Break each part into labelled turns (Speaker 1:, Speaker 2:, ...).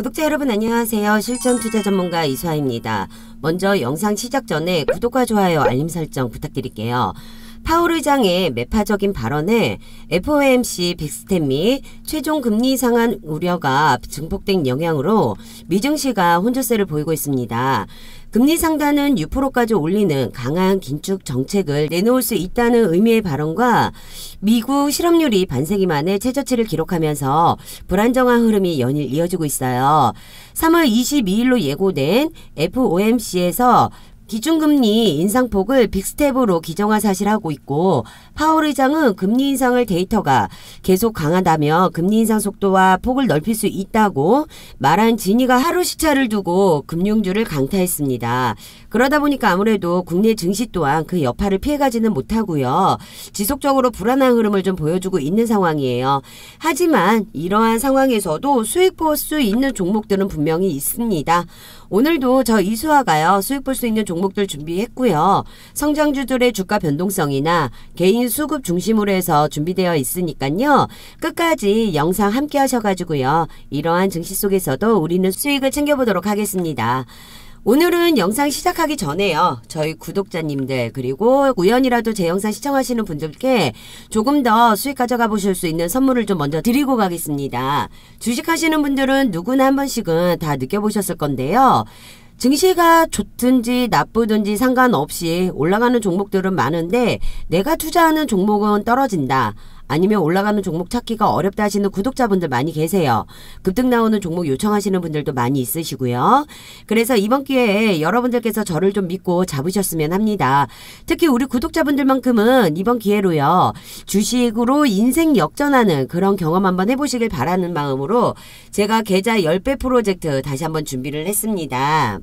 Speaker 1: 구독자 여러분 안녕하세요. 실전투자 전문가 이수아입니다. 먼저 영상 시작 전에 구독과 좋아요, 알림 설정 부탁드릴게요. 파월 의장의 매파적인 발언에 FOMC 빅스텝 및 최종 금리 상한 우려가 증폭된 영향으로 미증시가 혼조세를 보이고 있습니다. 금리 상단은 6%까지 올리는 강한 긴축 정책을 내놓을 수 있다는 의미의 발언과 미국 실업률이 반세기 만에 최저치를 기록하면서 불안정한 흐름이 연일 이어지고 있어요. 3월 22일로 예고된 FOMC에서 기준금리 인상폭을 빅스텝으로 기정사실하고 있고, 파월 의장은 금리 인상을 데이터가 계속 강하다며 금리 인상 속도와 폭을 넓힐 수 있다고 말한 진위가 하루 시차를 두고 금융주를 강타했습니다. 그러다 보니까 아무래도 국내 증시 또한 그 여파를 피해가지는 못하고요. 지속적으로 불안한 흐름을 좀 보여주고 있는 상황이에요. 하지만 이러한 상황에서도 수익 볼 수 있는 종목들은 분명히 있습니다. 오늘도 저 이수아가요, 수익 볼 수 있는 종목들 준비했고요. 성장주들의 주가 변동성이나 개인 수급 중심으로 해서 준비되어 있으니까요. 끝까지 영상 함께 하셔가지고요. 이러한 증시 속에서도 우리는 수익을 챙겨보도록 하겠습니다. 오늘은 영상 시작하기 전에요. 저희 구독자님들 그리고 우연이라도 제 영상 시청하시는 분들께 조금 더 수익 가져가 보실 수 있는 선물을 좀 먼저 드리고 가겠습니다. 주식하시는 분들은 누구나 한 번씩은 다 느껴보셨을 건데요. 증시가 좋든지 나쁘든지 상관없이 올라가는 종목들은 많은데 내가 투자하는 종목은 떨어진다. 아니면 올라가는 종목 찾기가 어렵다 하시는 구독자분들 많이 계세요. 급등 나오는 종목 요청하시는 분들도 많이 있으시고요. 그래서 이번 기회에 여러분들께서 저를 좀 믿고 잡으셨으면 합니다. 특히 우리 구독자분들만큼은 이번 기회로요. 주식으로 인생 역전하는 그런 경험 한번 해보시길 바라는 마음으로 제가 계좌 10배 프로젝트 다시 한번 준비를 했습니다.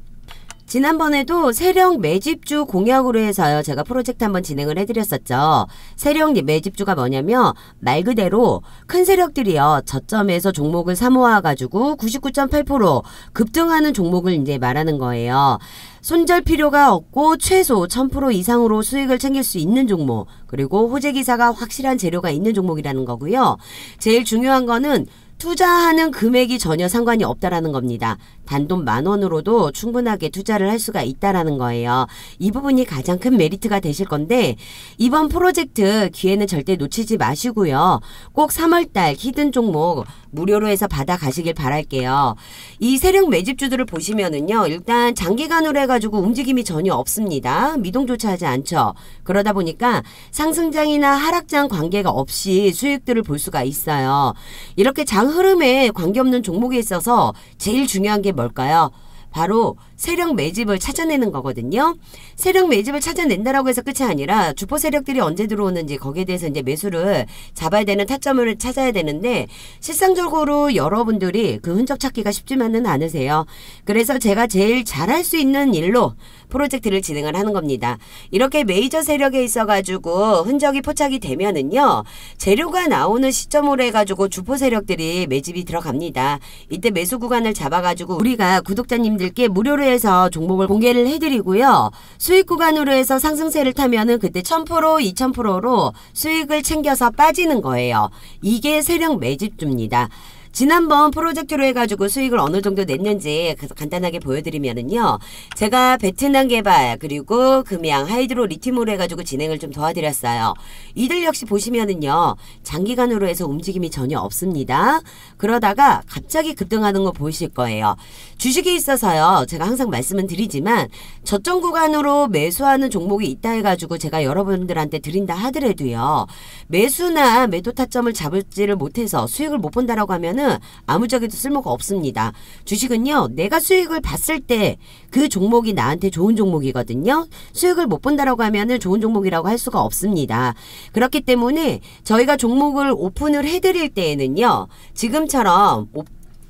Speaker 1: 지난번에도 세력 매집주 공약으로 해서요. 제가 프로젝트 한번 진행을 해드렸었죠. 세력 매집주가 뭐냐면 말 그대로 큰 세력들이요. 저점에서 종목을 사모아가지고 99.8% 급등하는 종목을 이제 말하는 거예요. 손절 필요가 없고 최소 1000% 이상으로 수익을 챙길 수 있는 종목, 그리고 호재기사가 확실한 재료가 있는 종목이라는 거고요. 제일 중요한 거는 투자하는 금액이 전혀 상관이 없다라는 겁니다. 단돈 10,000원으로도 충분하게 투자를 할 수가 있다라는 거예요. 이 부분이 가장 큰 메리트가 되실 건데, 이번 프로젝트 기회는 절대 놓치지 마시고요. 꼭 3월달 히든 종목 무료로 해서 받아 가시길 바랄게요. 이 세력 매집주들을 보시면은요, 일단 장기간으로 해가지고 움직임이 전혀 없습니다. 미동조차 하지 않죠. 그러다 보니까 상승장이나 하락장 관계가 없이 수익들을 볼 수가 있어요. 이렇게 장 흐름에 관계없는 종목에 있어서 제일 중요한 게 뭘까요? 바로 세력 매집을 찾아내는 거거든요. 세력 매집을 찾아낸다라고 해서 끝이 아니라 주포 세력들이 언제 들어오는지 거기에 대해서 이제 매수를 잡아야 되는 타점을 찾아야 되는데, 실상적으로 여러분들이 그 흔적 찾기가 쉽지만은 않으세요. 그래서 제가 제일 잘할 수 있는 일로 프로젝트를 진행을 하는 겁니다. 이렇게 메이저 세력에 있어가지고 흔적이 포착이 되면은요, 재료가 나오는 시점으로 해가지고 주포 세력들이 매집이 들어갑니다. 이때 매수 구간을 잡아가지고 우리가 구독자님들께 무료로 해서 종목을 공개를 해드리고요. 수익 구간으로 해서 상승세를 타면은 그때 1000%, 2000%로 수익을 챙겨서 빠지는 거예요. 이게 세력 매집주입니다. 지난번 프로젝트로 해가지고 수익을 어느 정도 냈는지 간단하게 보여드리면은요. 제가 베트남 개발 그리고 금양 하이드로 리튬으로 해가지고 진행을 좀 도와드렸어요. 이들 역시 보시면은요. 장기간으로 해서 움직임이 전혀 없습니다. 그러다가 갑자기 급등하는 거 보이실 거예요. 주식에 있어서요. 제가 항상 말씀은 드리지만 저점 구간으로 매수하는 종목이 있다 해가지고 제가 여러분들한테 드린다 하더라도요. 매수나 매도 타점을 잡지를 못해서 수익을 못 본다라고 하면은 아무짝에도 쓸모가 없습니다. 주식은요, 내가 수익을 봤을 때 그 종목이 나한테 좋은 종목이거든요. 수익을 못 본다라고 하면은 좋은 종목이라고 할 수가 없습니다. 그렇기 때문에 저희가 종목을 오픈을 해드릴 때에는요, 지금처럼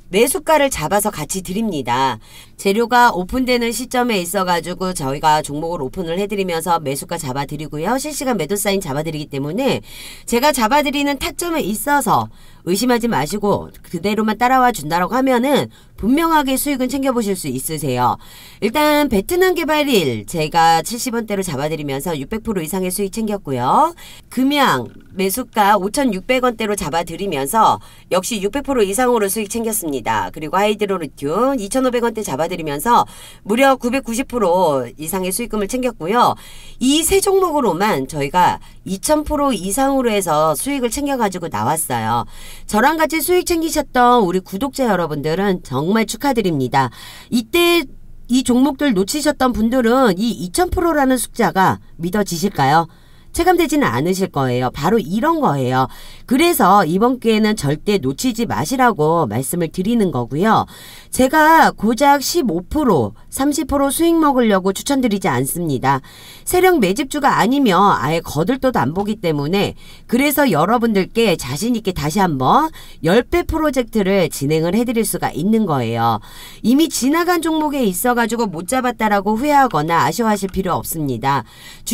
Speaker 1: 매수가를 잡아서 같이 드립니다. 재료가 오픈되는 시점에 있어가지고 저희가 종목을 오픈을 해드리면서 매수가 잡아드리고요. 실시간 매도 사인 잡아드리기 때문에 제가 잡아드리는 타점에 있어서 의심하지 마시고 그대로만 따라와 준다라고 하면은 분명하게 수익은 챙겨보실 수 있으세요. 일단 베트남 개발일 제가 70원대로 잡아드리면서 600% 이상의 수익 챙겼고요. 금양 매수가 5,600원대로 잡아드리면서 역시 600% 이상으로 수익 챙겼습니다. 그리고 하이드로리튬 2,500원대 잡아드리면서 무려 990% 이상의 수익금을 챙겼고요. 이 세 종목으로만 저희가 2,000% 이상으로 해서 수익을 챙겨가지고 나왔어요. 저랑 같이 수익 챙기셨던 우리 구독자 여러분들은 정말 축하드립니다. 이때 이 종목들 놓치셨던 분들은 이 2,000%라는 숫자가 믿어지실까요? 체감되지는 않으실 거예요. 바로 이런 거예요. 그래서 이번 기회는 절대 놓치지 마시라고 말씀을 드리는 거고요. 제가 고작 15%, 30% 수익 먹으려고 추천드리지 않습니다. 세력 매집주가 아니면 아예 거들떠도 안 보기 때문에 그래서 여러분들께 자신있게 다시 한번 10배 프로젝트를 진행을 해드릴 수가 있는 거예요. 이미 지나간 종목에 있어가지고 못 잡았다라고 후회하거나 아쉬워하실 필요 없습니다.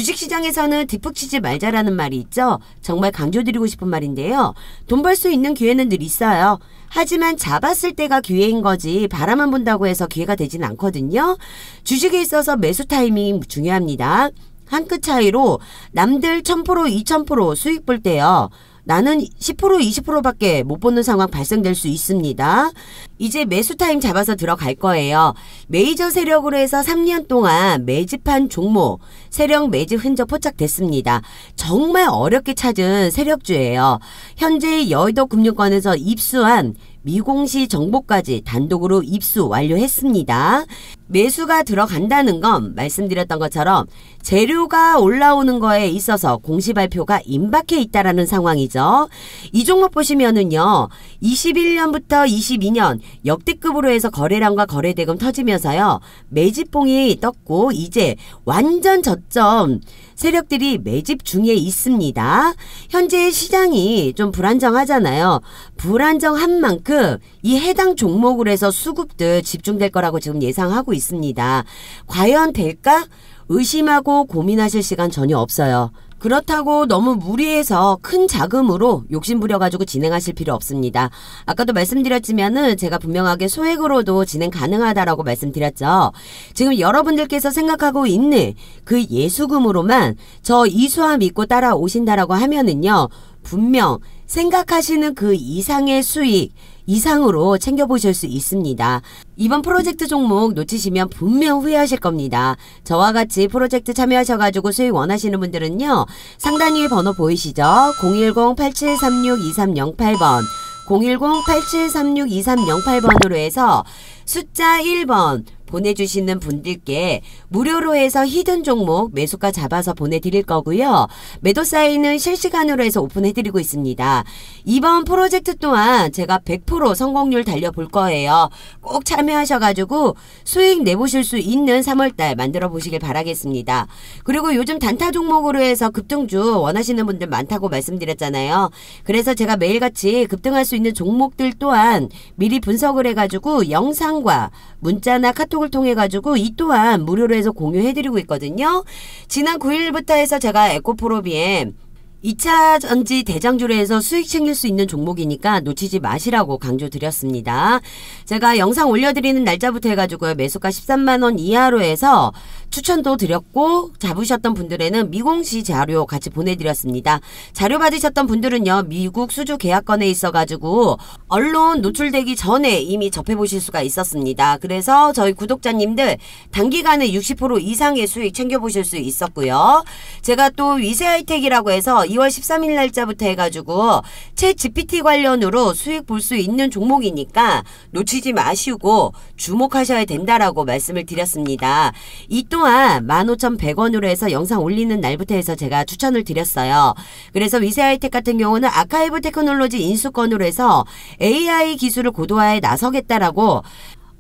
Speaker 1: 주식시장에서는 뒷북 치지 말자라는 말이 있죠. 정말 강조드리고 싶은 말인데요. 돈 벌 수 있는 기회는 늘 있어요. 하지만 잡았을 때가 기회인 거지 바라만 본다고 해서 기회가 되진 않거든요. 주식에 있어서 매수 타이밍 중요합니다. 한 끗 차이로 남들 1,000%, 2,000% 수익 볼 때요. 나는 10%, 20%밖에 못 보는 상황 발생될 수 있습니다. 이제 매수 타임 잡아서 들어갈 거예요. 메이저 세력으로 해서 3년 동안 매집한 종목, 세력 매집 흔적 포착됐습니다. 정말 어렵게 찾은 세력주예요. 현재 여의도 금융권에서 입수한 미공시 정보까지 단독으로 입수 완료했습니다. 매수가 들어간다는 건 말씀드렸던 것처럼 재료가 올라오는 거에 있어서 공시 발표가 임박해 있다라는 상황이죠. 이 종목 보시면은요. 21년부터 22년 역대급으로 해서 거래량과 거래대금 터지면서요. 매집봉이 떴고 이제 완전 저점 세력들이 매집 중에 있습니다. 현재 시장이 좀 불안정하잖아요. 불안정한 만큼 이 해당 종목으로 해서 수급들 집중될 거라고 지금 예상하고 있습니다. 과연 될까? 의심하고 고민하실 시간 전혀 없어요. 그렇다고 너무 무리해서 큰 자금으로 욕심부려가지고 진행하실 필요 없습니다. 아까도 말씀드렸지만은 제가 분명하게 소액으로도 진행 가능하다라고 말씀드렸죠. 지금 여러분들께서 생각하고 있는 그 예수금으로만 저 이수와 믿고 따라오신다라고 하면은요. 분명 생각하시는 그 이상의 수익 이상으로 챙겨보실 수 있습니다. 이번 프로젝트 종목 놓치시면 분명 후회하실 겁니다. 저와 같이 프로젝트 참여하셔가지고 수익 원하시는 분들은요. 상단 위에 번호 보이시죠? 010-8736-2308번 010-8736-2308번으로 해서 숫자 1번 보내주시는 분들께 무료로 해서 히든 종목 매수가 잡아서 보내드릴 거고요. 매도 사인은 실시간으로 해서 오픈해드리고 있습니다. 이번 프로젝트 또한 제가 100% 성공률 달려볼 거예요. 꼭 참여하셔가지고 수익 내보실 수 있는 3월달 만들어 보시길 바라겠습니다. 그리고 요즘 단타 종목으로 해서 급등주 원하시는 분들 많다고 말씀드렸잖아요. 그래서 제가 매일같이 급등할 수 있는 종목들 또한 미리 분석을 해가지고 영상과 문자나 카톡을 통해 가지고 이 또한 무료로 해서 공유해드리고 있거든요. 지난 9일부터 해서 제가 에코프로비엠 2차 전지 대장주로 해서 수익 챙길 수 있는 종목이니까 놓치지 마시라고 강조드렸습니다. 제가 영상 올려드리는 날짜부터 해가지고요. 매수가 13만원 이하로 해서 추천도 드렸고 잡으셨던 분들에는 미공시 자료 같이 보내드렸습니다. 자료 받으셨던 분들은요. 미국 수주 계약건에 있어가지고 언론 노출되기 전에 이미 접해보실 수가 있었습니다. 그래서 저희 구독자님들 단기간에 60% 이상의 수익 챙겨보실 수 있었고요. 제가 또 위세하이텍이라고 해서 2월 13일 날짜부터 해가지고 챗 GPT 관련으로 수익 볼 수 있는 종목이니까 놓치지 마시고 주목하셔야 된다라고 말씀을 드렸습니다. 이 또한 15,100원으로 해서 영상 올리는 날부터 해서 제가 추천을 드렸어요. 그래서 위세하이텍 같은 경우는 아카이브 테크놀로지 인수권으로 해서 AI 기술을 고도화에 나서겠다라고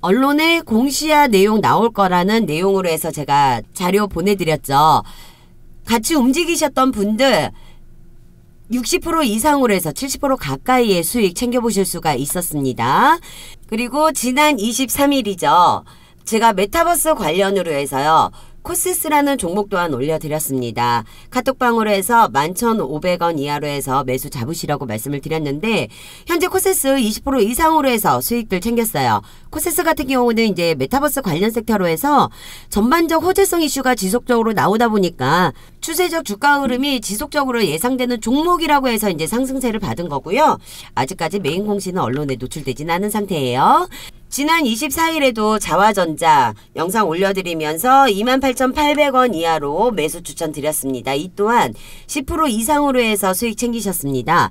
Speaker 1: 언론에 공시화 내용 나올 거라는 내용으로 해서 제가 자료 보내드렸죠. 같이 움직이셨던 분들 60% 이상으로 해서 70% 가까이의 수익 챙겨보실 수가 있었습니다. 그리고 지난 23일이죠. 제가 메타버스 관련으로 해서요. 코세스라는 종목 또한 올려드렸습니다. 카톡방으로 해서 11,500원 이하로 해서 매수 잡으시라고 말씀을 드렸는데 현재 코세스 20% 이상으로 해서 수익들 챙겼어요. 코세스 같은 경우는 이제 메타버스 관련 섹터로 해서 전반적 호재성 이슈가 지속적으로 나오다 보니까 추세적 주가 흐름이 지속적으로 예상되는 종목이라고 해서 이제 상승세를 받은 거고요. 아직까지 메인 공시는 언론에 노출되진 않은 상태예요. 지난 24일에도 자화전자 영상 올려드리면서 28,800원 이하로 매수 추천드렸습니다. 이 또한 10% 이상으로 해서 수익 챙기셨습니다.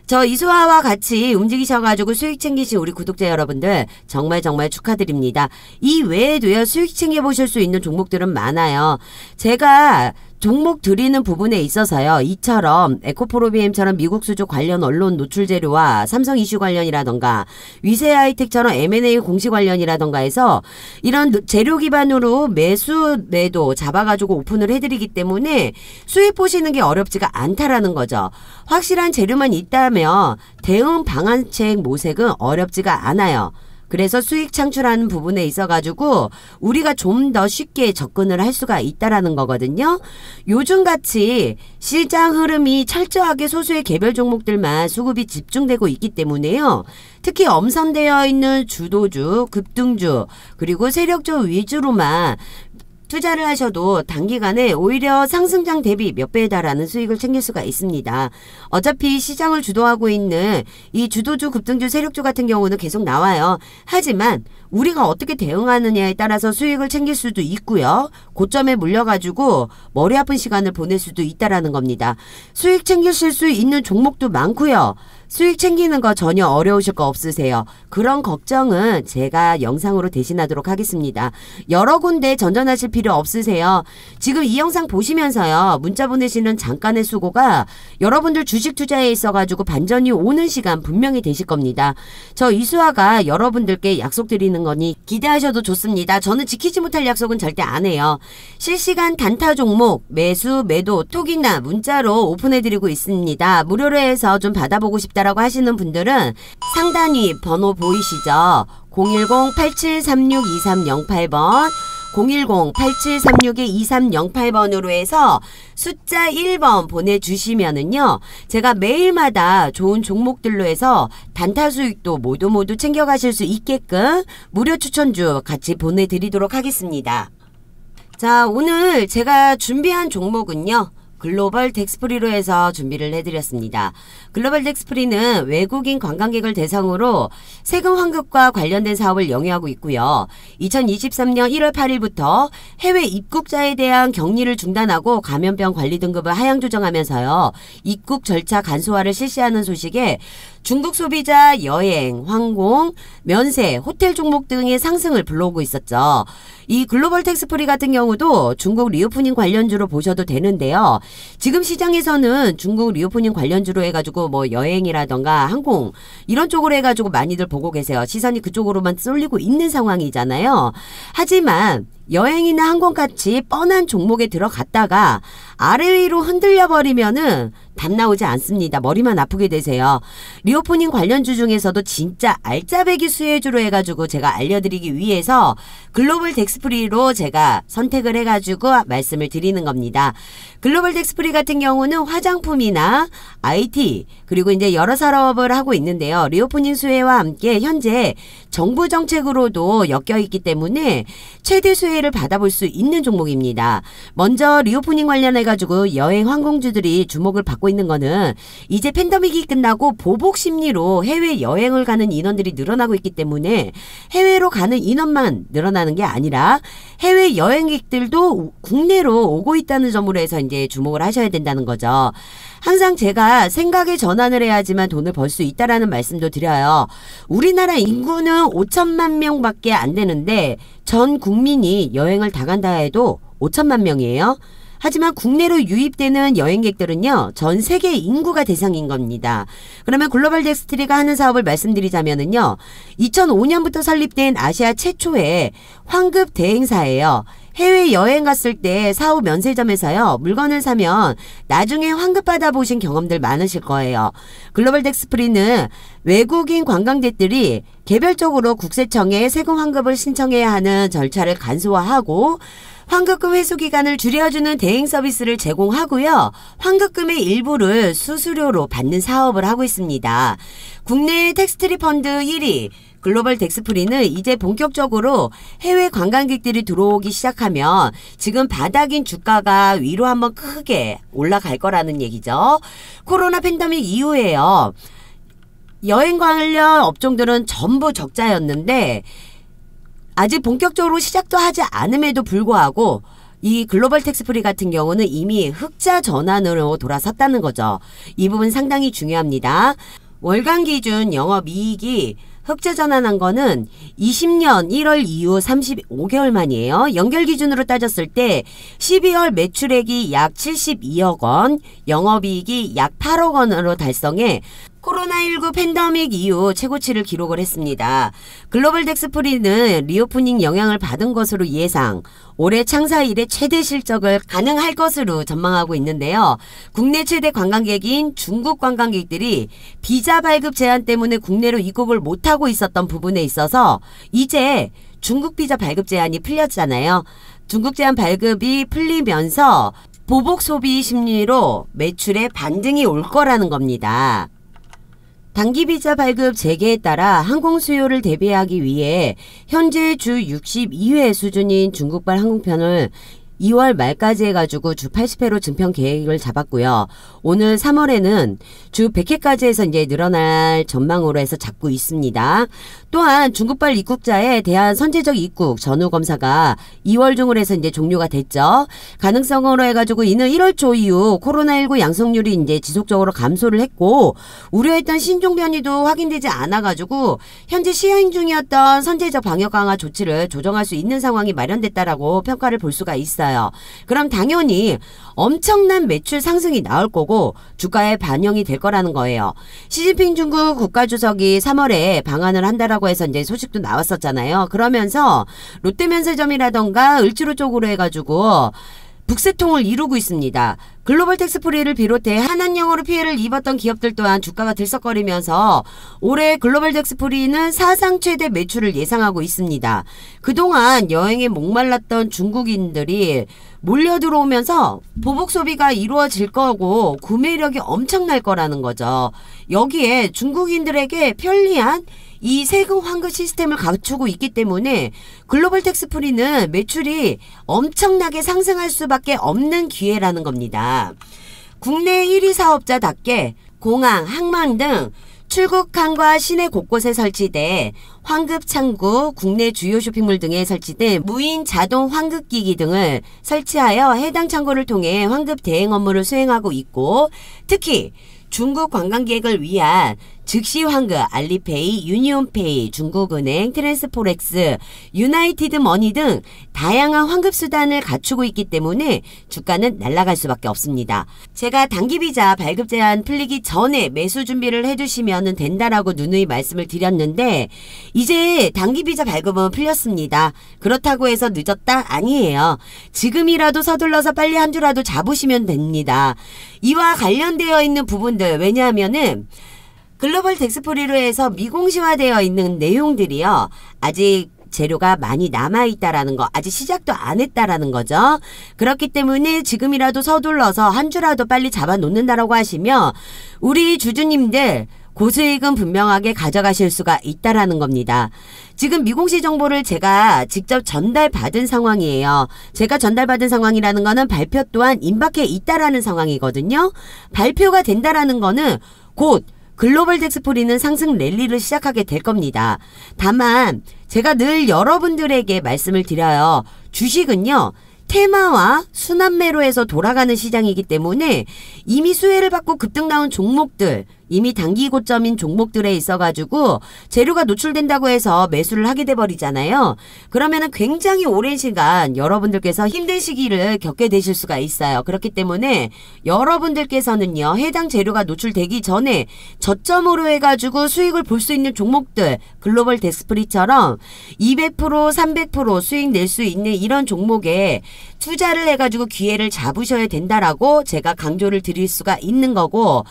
Speaker 1: 저 이수아와 같이 움직이셔가지고 수익 챙기신 우리 구독자 여러분들 정말 축하드립니다. 이 외에도요 수익 챙겨보실 수 있는 종목들은 많아요. 제가 종목 드리는 부분에 있어서요. 이처럼 에코프로비엠처럼 미국 수주 관련 언론 노출 재료와 삼성 이슈 관련이라던가 위세 하이텍처럼 M&A 공시 관련이라던가 해서 이런 재료 기반으로 매수 매도 잡아가지고 오픈을 해드리기 때문에 수익 보시는 게 어렵지가 않다라는 거죠. 확실한 재료만 있다면 대응 방안책 모색은 어렵지가 않아요. 그래서 수익 창출하는 부분에 있어가지고 우리가 좀 더 쉽게 접근을 할 수가 있다라는 거거든요. 요즘같이 시장 흐름이 철저하게 소수의 개별 종목들만 수급이 집중되고 있기 때문에요. 특히 엄선되어 있는 주도주, 급등주, 그리고 세력주 위주로만 투자를 하셔도 단기간에 오히려 상승장 대비 몇 배에 달하는 수익을 챙길 수가 있습니다. 어차피 시장을 주도하고 있는 이 주도주, 급등주, 세력주 같은 경우는 계속 나와요. 하지만 우리가 어떻게 대응하느냐에 따라서 수익을 챙길 수도 있고요. 고점에 물려가지고 머리 아픈 시간을 보낼 수도 있다라는 겁니다. 수익 챙기실 수 있는 종목도 많고요. 수익 챙기는 거 전혀 어려우실 거 없으세요. 그런 걱정은 제가 영상으로 대신하도록 하겠습니다. 여러 군데 전전하실 필요 없으세요. 지금 이 영상 보시면서요. 문자 보내시는 잠깐의 수고가 여러분들 주식 투자에 있어가지고 반전이 오는 시간 분명히 되실 겁니다. 저 이수아가 여러분들께 약속드리는 거니 기대하셔도 좋습니다. 저는 지키지 못할 약속은 절대 안 해요. 실시간 단타 종목 매수, 매도, 톡이나 문자로 오픈해드리고 있습니다. 무료로 해서 좀 받아보고 싶다라고 하시는 분들은 상단위 번호 보이시죠? 010-8736-2308번 010-8736-2308번으로 해서 숫자 1번 보내주시면은요. 제가 매일마다 좋은 종목들로 해서 단타 수익도 모두 챙겨가실 수 있게끔 무료 추천주 같이 보내드리도록 하겠습니다. 자, 오늘 제가 준비한 종목은요. 글로벌 덱스프리로 해서 준비를 해드렸습니다. 글로벌 덱스프리는 외국인 관광객을 대상으로 세금 환급과 관련된 사업을 영위하고 있고요. 2023년 1월 8일부터 해외 입국자에 대한 격리를 중단하고 감염병 관리 등급을 하향 조정하면서요. 입국 절차 간소화를 실시하는 소식에 중국 소비자 여행, 항공, 면세, 호텔 종목 등의 상승을 불러오고 있었죠. 이 글로벌 텍스프리 같은 경우도 중국 리오프닝 관련주로 보셔도 되는데요. 지금 시장에서는 중국 리오프닝 관련주로 해가지고 뭐 여행이라던가 항공 이런 쪽으로 해가지고 많이들 보고 계세요. 시선이 그쪽으로만 쏠리고 있는 상황이잖아요. 하지만 여행이나 항공같이 뻔한 종목에 들어갔다가 아래 위로 흔들려 버리면은 답 나오지 않습니다. 머리만 아프게 되세요. 리오프닝 관련주 중에서도 진짜 알짜배기 수혜주로 해가지고 제가 알려드리기 위해서 글로벌 덱스프리로 제가 선택을 해가지고 말씀을 드리는 겁니다. 글로벌 덱스프리 같은 경우는 화장품이나 IT 그리고 이제 여러 산업을 하고 있는데요. 리오프닝 수혜와 함께 현재 정부 정책으로도 엮여 있기 때문에 최대 수혜를 받아볼 수 있는 종목입니다. 먼저 리오프닝 관련해가지고 여행 항공주들이 주목을 받고 있는 거는 이제 팬데믹이 끝나고 보복 심리로 해외 여행을 가는 인원들이 늘어나고 있기 때문에 해외로 가는 인원만 늘어나는 게 아니라 해외 여행객들도 국내로 오고 있다는 점으로 해서 이제 주목을 하셔야 된다는 거죠. 항상 제가 생각의 전환을 해야지만 돈을 벌 수 있다라는 말씀도 드려요. 우리나라 인구는 5천만 명밖에 안 되는데 전 국민이 여행을 다 간다 해도 5천만 명이에요. 하지만 국내로 유입되는 여행객들은요. 전 세계 인구가 대상인 겁니다. 그러면 글로벌 덱스프리가 하는 사업을 말씀드리자면은요. 2005년부터 설립된 아시아 최초의 환급 대행사예요. 해외여행 갔을 때 사후 면세점에서요, 물건을 사면 나중에 환급 받아보신 경험들 많으실 거예요. 글로벌 텍스프리는 외국인 관광객들이 개별적으로 국세청에 세금 환급을 신청해야 하는 절차를 간소화하고 환급금 회수 기간을 줄여주는 대행 서비스를 제공하고요. 환급금의 일부를 수수료로 받는 사업을 하고 있습니다. 국내 텍스트리 펀드 1위 글로벌 텍스프리는 이제 본격적으로 해외 관광객들이 들어오기 시작하면 지금 바닥인 주가가 위로 한번 크게 올라갈 거라는 얘기죠. 코로나 팬데믹 이후에요. 여행 관련 업종들은 전부 적자였는데 아직 본격적으로 시작도 하지 않음에도 불구하고 이 글로벌 텍스프리 같은 경우는 이미 흑자 전환으로 돌아섰다는 거죠. 이 부분 상당히 중요합니다. 월간 기준 영업이익이 흑자 전환한 거는 20년 1월 이후 35개월 만이에요. 연결 기준으로 따졌을 때 12월 매출액이 약 72억 원, 영업이익이 약 8억 원으로 달성해 코로나19 팬데믹 이후 최고치를 기록을 했습니다. 글로벌 텍스프리는 리오프닝 영향을 받은 것으로 예상, 올해 창사 이래 최대 실적을 가능할 것으로 전망하고 있는데요. 국내 최대 관광객인 중국 관광객들이 비자 발급 제한 때문에 국내로 입국을 못하고 있었던 부분에 있어서 이제 중국 비자 발급 제한이 풀렸잖아요. 중국 제한 발급이 풀리면서 보복 소비 심리로 매출에 반등이 올 거라는 겁니다. 단기 비자 발급 재개에 따라 항공 수요를 대비하기 위해 현재 주 62회 수준인 중국발 항공편을 2월 말까지 해가지고 주 80회로 증편 계획을 잡았고요. 오늘 3월에는 주 100회까지 해서 이제 늘어날 전망으로 해서 잡고 있습니다. 또한 중국발 입국자에 대한 선제적 입국 전후 검사가 2월 중으로 해서 이제 종료가 됐죠. 가능성으로 해가지고 이는 1월 초 이후 코로나19 양성률이 이제 지속적으로 감소를 했고 우려했던 신종 변이도 확인되지 않아가지고 현재 시행 중이었던 선제적 방역 강화 조치를 조정할 수 있는 상황이 마련됐다라고 평가를 볼 수가 있어요. 그럼 당연히 엄청난 매출 상승이 나올 거고 주가에 반영이 될 거라는 거예요. 시진핑 중국 국가주석이 3월에 방한을 한다라고 해서 이제 소식도 나왔었잖아요. 그러면서 롯데면세점이라던가 을지로 쪽으로 해가지고 북새통을 이루고 있습니다. 글로벌 텍스프리를 비롯해 한한령으로 피해를 입었던 기업들 또한 주가가 들썩거리면서 올해 글로벌 텍스프리는 사상 최대 매출을 예상하고 있습니다. 그동안 여행에 목말랐던 중국인들이 몰려 들어오면서 보복 소비가 이루어질 거고 구매력이 엄청날 거라는 거죠. 여기에 중국인들에게 편리한 이 세금 환급 시스템을 갖추고 있기 때문에 글로벌 텍스프리는 매출이 엄청나게 상승할 수밖에 없는 기회라는 겁니다. 국내 1위 사업자답게 공항, 항만 등 출국항과 시내 곳곳에 설치돼 환급 창구, 국내 주요 쇼핑몰 등에 설치된 무인 자동 환급기기 등을 설치하여 해당 창구를 통해 환급 대행 업무를 수행하고 있고 특히 중국 관광객을 위한 즉시 환급, 알리페이, 유니온페이, 중국은행, 트랜스포렉스, 유나이티드 머니 등 다양한 환급 수단을 갖추고 있기 때문에 주가는 날아갈 수밖에 없습니다. 제가 단기 비자 발급 제한 풀리기 전에 매수 준비를 해두시면 된다라고 누누이 말씀을 드렸는데 이제 단기 비자 발급은 풀렸습니다. 그렇다고 해서 늦었다? 아니에요. 지금이라도 서둘러서 빨리 한 주라도 잡으시면 됩니다. 이와 관련되어 있는 부분들 왜냐하면은 글로벌 텍스프리로 해서 미공시화되어 있는 내용들이요. 아직 재료가 많이 남아있다라는 거, 아직 시작도 안 했다라는 거죠. 그렇기 때문에 지금이라도 서둘러서 한 주라도 빨리 잡아놓는다라고 하시면 우리 주주님들 고수익은 분명하게 가져가실 수가 있다라는 겁니다. 지금 미공시 정보를 제가 직접 전달받은 상황이에요. 제가 전달받은 상황이라는 거는 발표 또한 임박해 있다라는 상황이거든요. 발표가 된다라는 거는 곧 글로벌 텍스프리는 상승 랠리를 시작하게 될 겁니다. 다만 제가 늘 여러분들에게 말씀을 드려요. 주식은요. 테마와 순환매로 해서 돌아가는 시장이기 때문에 이미 수혜를 받고 급등 나온 종목들 이미 단기 고점인 종목들에 있어가지고 재료가 노출된다고 해서 매수를 하게 돼버리잖아요. 그러면은 굉장히 오랜 시간 여러분들께서 힘든 시기를 겪게 되실 수가 있어요. 그렇기 때문에 여러분들께서는요, 해당 재료가 노출되기 전에 저점으로 해가지고 수익을 볼 수 있는 종목들, 글로벌 덱스프리처럼 200%, 300% 수익 낼 수 있는 이런 종목에 투자를 해가지고 기회를 잡으셔야 된다라고 제가 강조를 드릴 수가 있는 거고,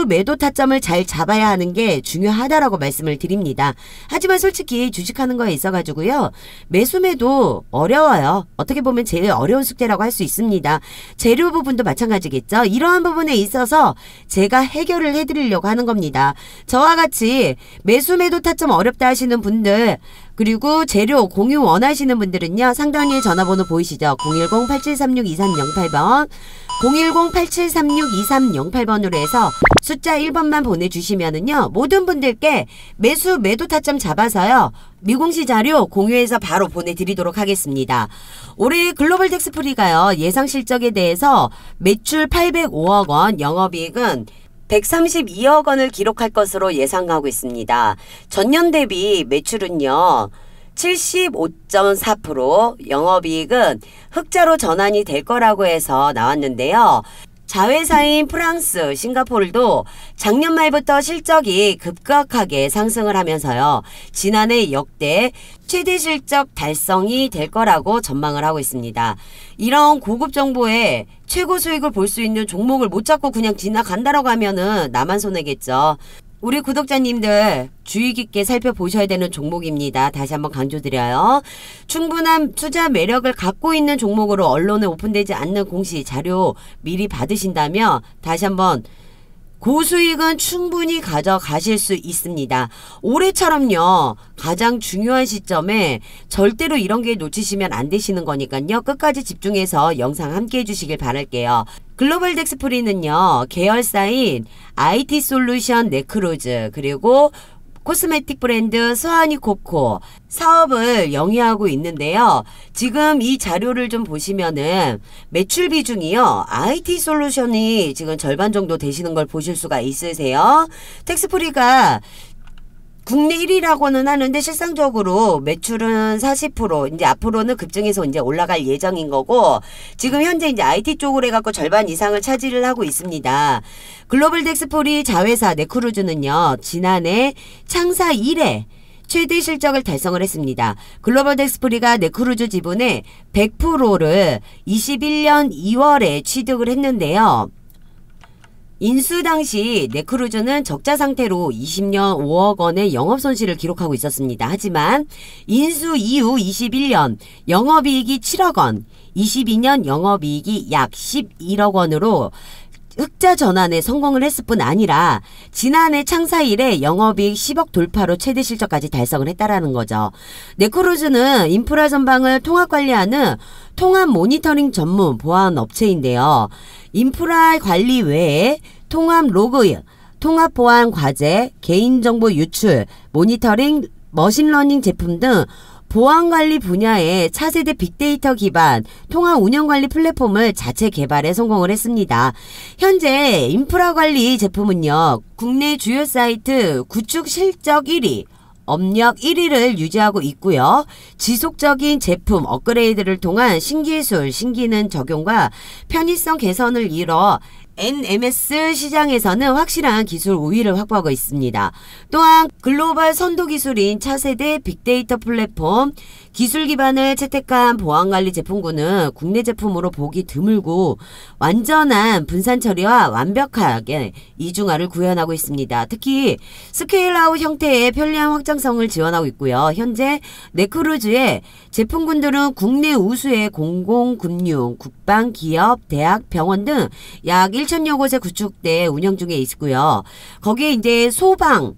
Speaker 1: 매도 타점을 잘 잡아야 하는 게 중요하다라고 말씀을 드립니다. 하지만 솔직히 주식하는 거에 있어가지고요, 매도 어려워요. 어떻게 보면 제일 어려운 숙제라고 할 수 있습니다. 재료 부분도 마찬가지겠죠. 이러한 부분에 있어서 제가 해결을 해드리려고 하는 겁니다. 저와 같이 매도 타점 어렵다 하시는 분들, 그리고 재료 공유 원하시는 분들은요, 상단에 전화번호 보이시죠? 010-8736-2308번 010-8736-2308번으로 해서 숫자 1번만 보내주시면은요, 모든 분들께 매도 타점 잡아서요, 미공시 자료 공유해서 바로 보내드리도록 하겠습니다. 올해 글로벌 덱스프리가요, 예상 실적에 대해서 매출 805억 원, 영업이익은 132억 원을 기록할 것으로 예상하고 있습니다. 전년 대비 매출은요, 75.4%, 영업이익은 흑자로 전환이 될 거라고 해서 나왔는데요. 자회사인 프랑스, 싱가포르도 작년 말부터 실적이 급격하게 상승을 하면서요, 지난해 역대 최대 실적 달성이 될 거라고 전망을 하고 있습니다. 이런 고급 정보에 최고 수익을 볼 수 있는 종목을 못 잡고 그냥 지나간다라고 하면은 나만 손해겠죠. 우리 구독자님들 주의 깊게 살펴보셔야 되는 종목입니다. 다시 한번 강조드려요. 충분한 투자 매력을 갖고 있는 종목으로 언론에 오픈되지 않는 공시 자료 미리 받으신다면 다시 한번 고수익은 충분히 가져가실 수 있습니다. 올해처럼요, 가장 중요한 시점에 절대로 이런 게 놓치시면 안 되시는 거니까요, 끝까지 집중해서 영상 함께 해주시길 바랄게요. 글로벌 덱스프리는요, 계열사인 IT솔루션 네크루즈, 그리고 코스메틱 브랜드 스와니 코코 사업을 영위하고 있는데요. 지금 이 자료를 좀 보시면은 매출 비중이요, IT솔루션이 지금 절반 정도 되시는 걸 보실 수가 있으세요. 덱스프리가 국내 1위라고는 하는데 실상적으로 매출은 40%, 이제 앞으로는 급증해서 이제 올라갈 예정인 거고, 지금 현재 이제 IT 쪽으로 해갖고 절반 이상을 차지를 하고 있습니다. 글로벌 덱스프리 자회사 네크루즈는요, 지난해 창사 이래 최대 실적을 달성을 했습니다. 글로벌 덱스프리가 네크루즈 지분의 100%를 21년 2월에 취득을 했는데요. 인수 당시 네크루즈는 적자 상태로 20년 5억 원의 영업손실을 기록하고 있었습니다. 하지만 인수 이후 21년 영업이익이 7억 원, 22년 영업이익이 약 11억 원으로 흑자 전환에 성공을 했을 뿐 아니라 지난해 창사 이래 영업이익 10억 돌파로 최대 실적까지 달성을 했다라는 거죠. 네크루즈는 인프라 전방을 통합관리하는 통합 모니터링 전문 보안 업체인데요. 인프라 관리 외에 통합 로그, 통합 보안 과제, 개인정보 유출, 모니터링, 머신러닝 제품 등 보안관리 분야의 차세대 빅데이터 기반 통합 운영관리 플랫폼을 자체 개발에 성공을 했습니다. 현재 인프라관리 제품은요, 국내 주요 사이트 구축 실적 1위, 업력 1위를 유지하고 있고요. 지속적인 제품 업그레이드를 통한 신기술, 신기능 적용과 편의성 개선을 이뤄 NMS 시장에서는 확실한 기술 우위를 확보하고 있습니다. 또한 글로벌 선도 기술인 차세대 빅데이터 플랫폼 기술 기반을 채택한 보안관리 제품군은 국내 제품으로 보기 드물고 완전한 분산 처리와 완벽하게 이중화를 구현하고 있습니다. 특히 스케일아웃 형태의 편리한 확장성을 지원하고 있고요. 현재 네크루즈의 제품군들은 국내 우수의 공공금융, 국방, 기업, 대학, 병원 등 약 1,000여 곳에 구축돼 운영 중에 있고요. 거기에 이제 소방,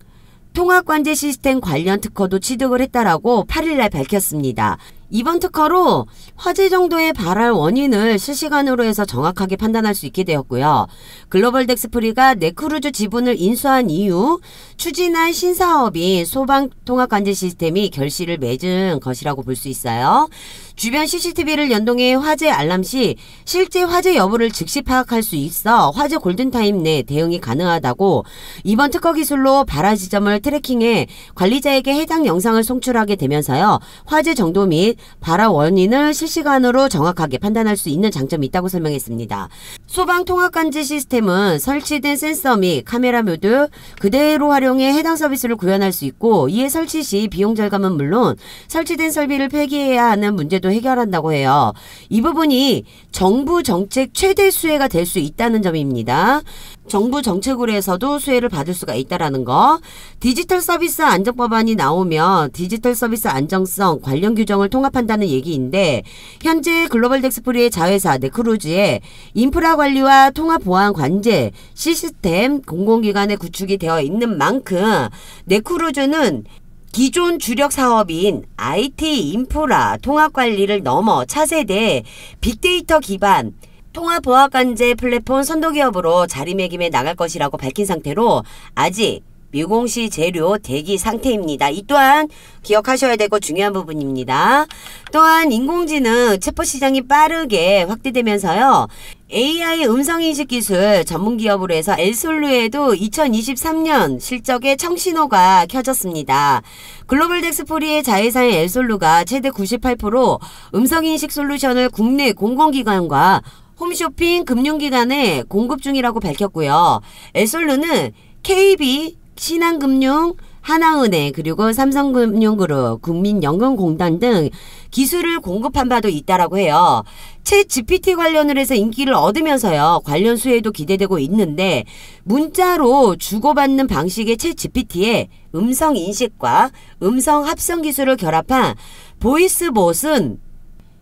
Speaker 1: 통합관제 시스템 관련 특허도 취득을 했다라고 8일날 밝혔습니다. 이번 특허로 화재 정도의 발할 원인을 실시간으로 해서 정확하게 판단할 수 있게 되었고요. 글로벌 덱스프리가 네크루즈 지분을 인수한 이후 추진한 신사업인 소방 통합관제 시스템이 결실을 맺은 것이라고 볼 수 있어요. 주변 CCTV를 연동해 화재 알람 시 실제 화재 여부를 즉시 파악할 수 있어 화재 골든타임 내 대응이 가능하다고 이번 특허 기술로 발화 지점을 트래킹해 관리자에게 해당 영상을 송출하게 되면서요. 화재 정도 및 발화 원인을 실시간으로 정확하게 판단할 수 있는 장점이 있다고 설명했습니다. 소방 통합 감지 시스템은 설치된 센서 및 카메라 모두 그대로 활용해 해당 서비스를 구현할 수 있고 이에 설치 시 비용 절감은 물론 설치된 설비를 폐기해야 하는 문제도 해결한다고 해요. 이 부분이 정부 정책 최대 수혜가 될 수 있다는 점입니다. 정부 정책으로 해서도 수혜를 받을 수가 있다라는 거. 디지털 서비스 안정법안이 나오면 디지털 서비스 안정성 관련 규정을 통합한다는 얘기인데 현재 글로벌 덱스프리의 자회사 네크루즈에 인프라 관리와 통합 보안 관제 시스템 공공기관의 구축이 되어 있는 만큼 네크루즈는 기존 주력 사업인 IT 인프라 통합 관리를 넘어 차세대 빅데이터 기반 통합 보안 관제 플랫폼 선도기업으로 자리매김해 나갈 것이라고 밝힌 상태로 아직 미공시 재료 대기 상태입니다. 이 또한 기억하셔야 되고 중요한 부분입니다. 또한 인공지능 챗봇 시장이 빠르게 확대되면서요. AI 음성인식 기술 전문기업으로 해서 엘솔루에도 2023년 실적에 청신호가 켜졌습니다. 글로벌 덱스프리의 자회사인 엘솔루가 최대 98% 음성인식 솔루션을 국내 공공기관과 홈쇼핑 금융기관에 공급 중이라고 밝혔고요. 엘솔루는 KB, 신한금융, 하나은행, 그리고 삼성금융그룹, 국민연금공단 등 기술을 공급한 바도 있다라고 해요. 챗 GPT 관련을 해서 인기를 얻으면서요. 관련 수혜도 기대되고 있는데 문자로 주고받는 방식의 챗 GPT에 음성 인식과 음성 합성 기술을 결합한 보이스봇은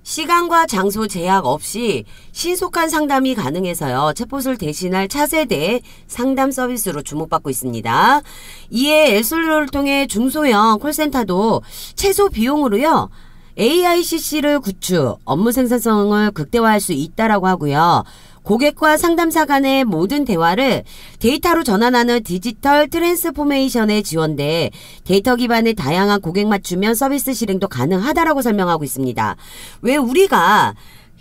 Speaker 1: 시간과 장소 제약 없이 신속한 상담이 가능해서요. 챗봇을 대신할 차세대 상담 서비스로 주목받고 있습니다. 이에 엘솔루를 통해 중소형 콜센터도 최소 비용으로요. AICC를 구축, 업무 생산성을 극대화할 수 있다라고 하고요. 고객과 상담사 간의 모든 대화를 데이터로 전환하는 디지털 트랜스포메이션에 지원돼 데이터 기반의 다양한 고객 맞춤형 서비스 실행도 가능하다라고 설명하고 있습니다. 왜 우리가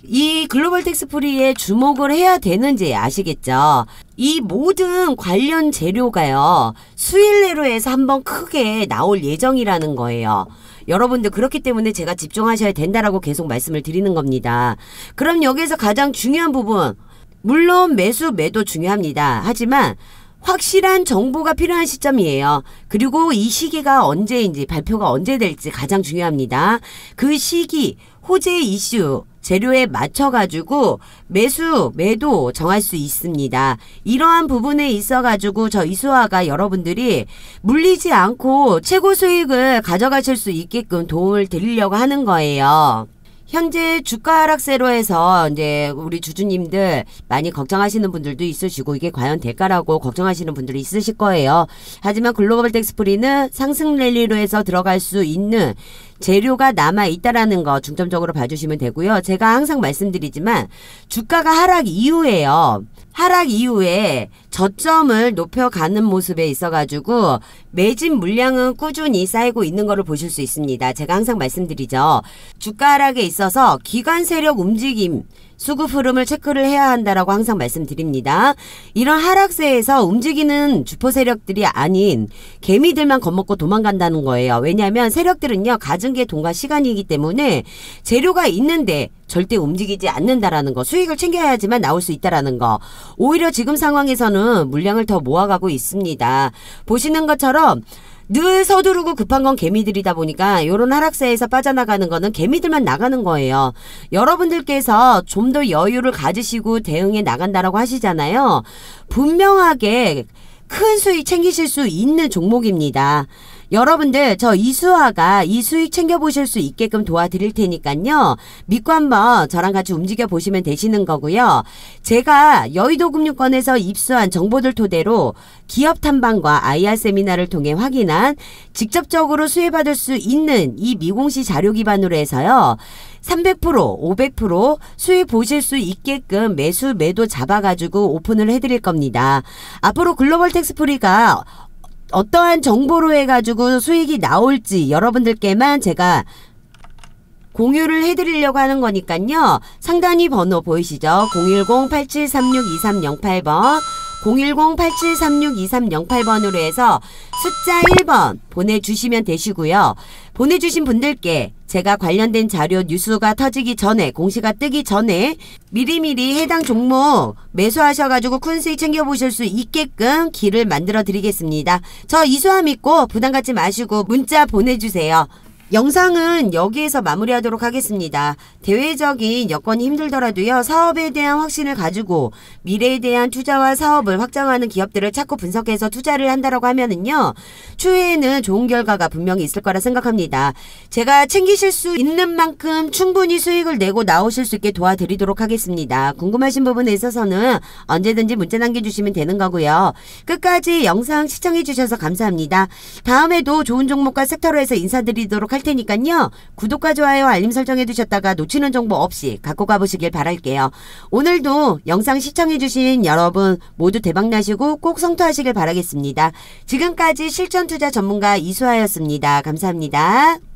Speaker 1: 이 글로벌 텍스프리에 주목을 해야 되는지 아시겠죠? 이 모든 관련 재료가요. 수일 내로 해서 한번 크게 나올 예정이라는 거예요. 여러분들 그렇기 때문에 제가 집중하셔야 된다라고 계속 말씀을 드리는 겁니다. 그럼 여기서 가장 중요한 부분, 물론 매수 매도 중요합니다. 하지만 확실한 정보가 필요한 시점이에요. 그리고 이 시기가 언제인지 발표가 언제 될지 가장 중요합니다. 그 시기, 호재 이슈, 재료에 맞춰가지고 매수, 매도 정할 수 있습니다. 이러한 부분에 있어가지고 저 이수아가 여러분들이 물리지 않고 최고 수익을 가져가실 수 있게끔 도움을 드리려고 하는 거예요. 현재 주가 하락세로 해서 이제 우리 주주님들 많이 걱정하시는 분들도 있으시고 이게 과연 될까라고 걱정하시는 분들이 있으실 거예요. 하지만 글로벌 텍스프리는 상승 랠리로 해서 들어갈 수 있는 재료가 남아있다라는 거 중점적으로 봐주시면 되고요. 제가 항상 말씀드리지만 주가가 하락 이후에요. 하락 이후에 저점을 높여가는 모습에 있어가지고 매집 물량은 꾸준히 쌓이고 있는 거를 보실 수 있습니다. 제가 항상 말씀드리죠. 주가 하락에 있어서 기관 세력 움직임, 수급 흐름을 체크를 해야 한다라고 항상 말씀드립니다. 이런 하락세에서 움직이는 주포 세력들이 아닌 개미들만 겁먹고 도망간다는 거예요. 왜냐하면 세력들은요. 가진 게 돈과 시간이기 때문에 재료가 있는데 절대 움직이지 않는다라는 거. 수익을 챙겨야지만 나올 수 있다라는 거. 오히려 지금 상황에서는 물량을 더 모아가고 있습니다. 보시는 것처럼 늘 서두르고 급한 건 개미들이다 보니까 이런 하락세에서 빠져나가는 거는 개미들만 나가는 거예요. 여러분들께서 좀 더 여유를 가지시고 대응해 나간다라고 하시잖아요. 분명하게 큰 수익 챙기실 수 있는 종목입니다. 여러분들 저 이수아가 이 수익 챙겨보실 수 있게끔 도와드릴 테니까요. 믿고 한번 저랑 같이 움직여 보시면 되시는 거고요. 제가 여의도금융권에서 입수한 정보들 토대로 기업 탐방과 IR 세미나를 통해 확인한 직접적으로 수혜받을 수 있는 이 미공시 자료 기반으로 해서요. 300%, 500% 수익 보실 수 있게끔 매수 매도 잡아가지고 오픈을 해드릴 겁니다. 앞으로 글로벌 텍스프리가 어떠한 정보로 해가지고 수익이 나올지 여러분들께만 제가 공유를 해드리려고 하는 거니까요. 상단위 번호 보이시죠? 010-8736-2308번 010-8736-2308번으로 해서 숫자 1번 보내주시면 되시고요. 보내주신 분들께 제가 관련된 자료 뉴스가 터지기 전에, 공시가 뜨기 전에 미리미리 해당 종목 매수하셔가지고 큰 수익 챙겨보실 수 있게끔 길을 만들어 드리겠습니다. 저 이수아 믿고 부담 갖지 마시고 문자 보내주세요. 영상은 여기에서 마무리하도록 하겠습니다. 대외적인 여건이 힘들더라도요. 사업에 대한 확신을 가지고 미래에 대한 투자와 사업을 확장하는 기업들을 찾고 분석해서 투자를 한다라고 하면은요. 추후에는 좋은 결과가 분명히 있을 거라 생각합니다. 제가 챙기실 수 있는 만큼 충분히 수익을 내고 나오실 수 있게 도와드리도록 하겠습니다. 궁금하신 부분에 있어서는 언제든지 문자 남겨주시면 되는 거고요. 끝까지 영상 시청해 주셔서 감사합니다. 다음에도 좋은 종목과 섹터로 해서 인사드리도록 할 테니까요. 구독과 좋아요 알림 설정해 두셨다가 놓치는 정보 없이 갖고 가보시길 바랄게요. 오늘도 영상 시청해 주신 여러분 모두 대박나시고 꼭 성투하시길 바라겠습니다. 지금까지 실전투자 전문가 이수아였습니다. 감사합니다.